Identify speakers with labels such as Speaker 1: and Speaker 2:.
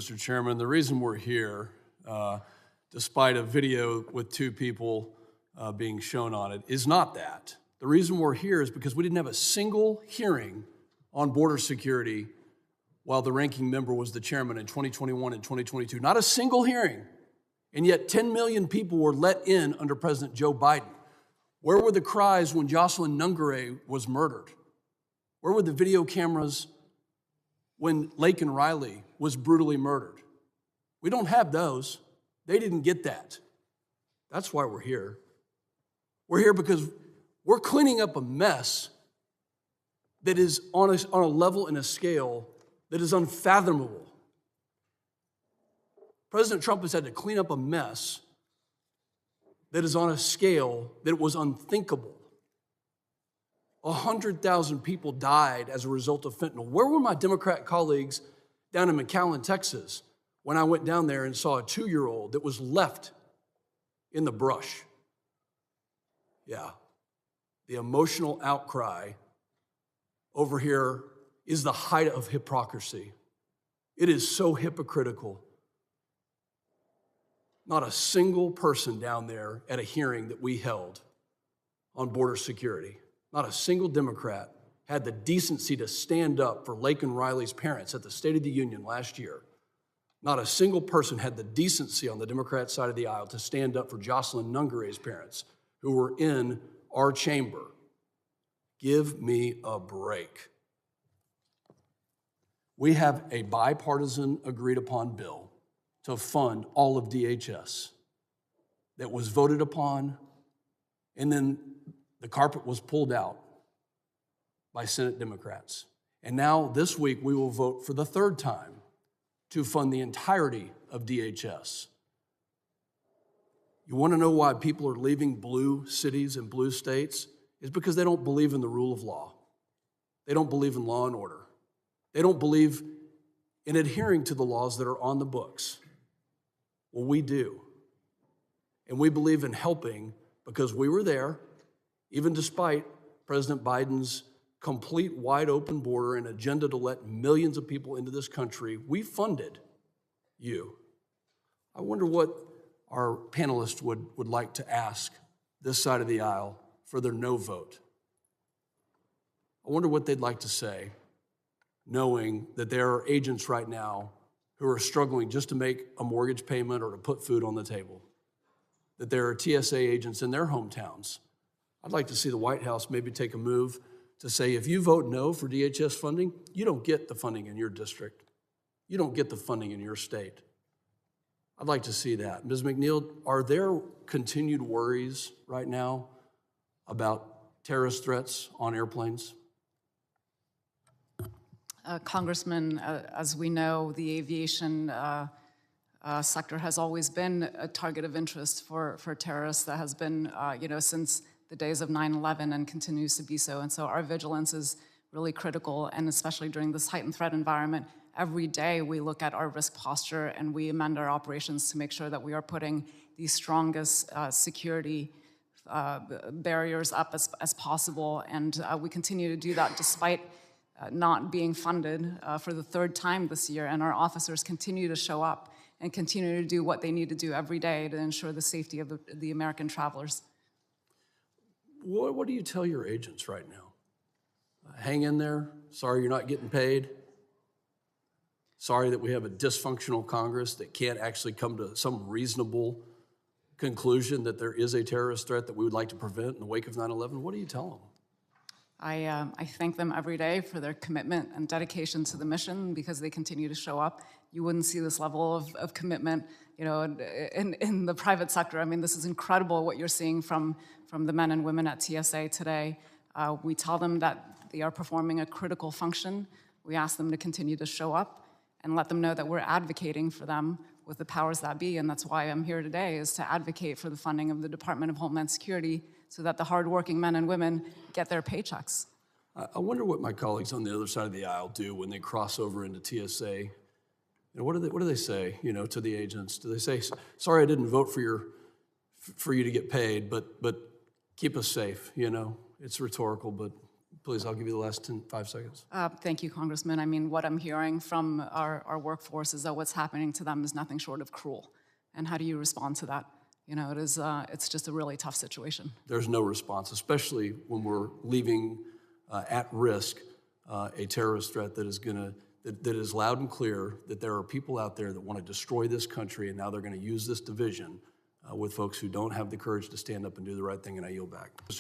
Speaker 1: Mr. Chairman, the reason we're here, despite a video with two people being shown on it, is not that. The reason we're here is because we didn't have a single hearing on border security while the ranking member was the chairman in 2021 and 2022. Not a single hearing. And yet 10 million people were let in under President Joe Biden. Where were the cries when Jocelyn Nungaray was murdered? Where were the video cameras when Laken Riley was brutally murdered? We don't have those. They didn't get that. That's why we're here. We're here because we're cleaning up a mess that is on a level and a scale that is unfathomable. President Trump has had to clean up a mess that is on a scale that was unthinkable. 100,000 people died as a result of fentanyl. Where were my Democrat colleagues down in McAllen, Texas, when I went down there and saw a 2-year-old that was left in the brush? Yeah, the emotional outcry over here is the height of hypocrisy. It is so hypocritical. Not a single person down there at a hearing that we held on border security, not a single Democrat had the decency to stand up for Laken Riley's parents at the State of the Union last year. Not a single person had the decency on the Democrat side of the aisle to stand up for Jocelyn Nungaray's parents, who were in our chamber. Give me a break. We have a bipartisan agreed upon bill to fund all of DHS that was voted upon, and then the carpet was pulled out by Senate Democrats. And now this week we will vote for the third time to fund the entirety of DHS. You want to know why people are leaving blue cities and blue states? It's because they don't believe in the rule of law. They don't believe in law and order. They don't believe in adhering to the laws that are on the books. Well, we do. And we believe in helping because we were there, even despite President Biden's complete wide open border and agenda to let millions of people into this country. We funded you. I wonder what our panelists would like to ask this side of the aisle for their no vote. I wonder what they'd like to say, knowing that there are agents right now who are struggling just to make a mortgage payment or to put food on the table, that there are TSA agents in their hometowns. I'd like to see the White House maybe take a move to say, if you vote no for DHS funding, you don't get the funding in your district. You don't get the funding in your state. I'd like to see that. Ms. McNeil, are there continued worries right now about terrorist threats on airplanes?
Speaker 2: Congressman, as we know, the aviation sector has always been a target of interest for terrorists. That has been, since the days of 9/11 and continues to be so. And so our vigilance is really critical, and especially during this heightened threat environment. Every day we look at our risk posture and we amend our operations to make sure that we are putting the strongest security barriers up as possible. And we continue to do that despite not being funded for the third time this year. And our officers continue to show up and continue to do what they need to do every day to ensure the safety of the American travelers.
Speaker 1: What do you tell your agents right now? Hang in there. Sorry you're not getting paid. Sorry that we have a dysfunctional Congress that can't actually come to some reasonable conclusion that there is a terrorist threat that we would like to prevent in the wake of 9/11. What do you tell them?
Speaker 2: I thank them every day for their commitment and dedication to the mission because they continue to show up. You wouldn't see this level of commitment, in the private sector. I mean, this is incredible what you're seeing from the men and women at TSA today. We tell them that they are performing a critical function. We ask them to continue to show up and let them know that we're advocating for them with the powers that be, and that's why I'm here today, is to advocate for the funding of the Department of Homeland Security so that the hardworking men and women get their paychecks.
Speaker 1: I wonder what my colleagues on the other side of the aisle do when they cross over into TSA. What do they say, to the agents? Do they say, sorry I didn't vote for you to get paid, but keep us safe, It's rhetorical, but Please, I'll give you the last 5 seconds.
Speaker 2: Thank you, Congressman. I mean, what I'm hearing from our workforce is that what's happening to them is nothing short of cruel. And how do you respond to that? You know, it's just a really tough situation.
Speaker 1: There's no response, especially when we're leaving at risk a terrorist threat that is loud and clear that there are people out there that want to destroy this country, and now they're going to use this division with folks who don't have the courage to stand up and do the right thing, and I yield back.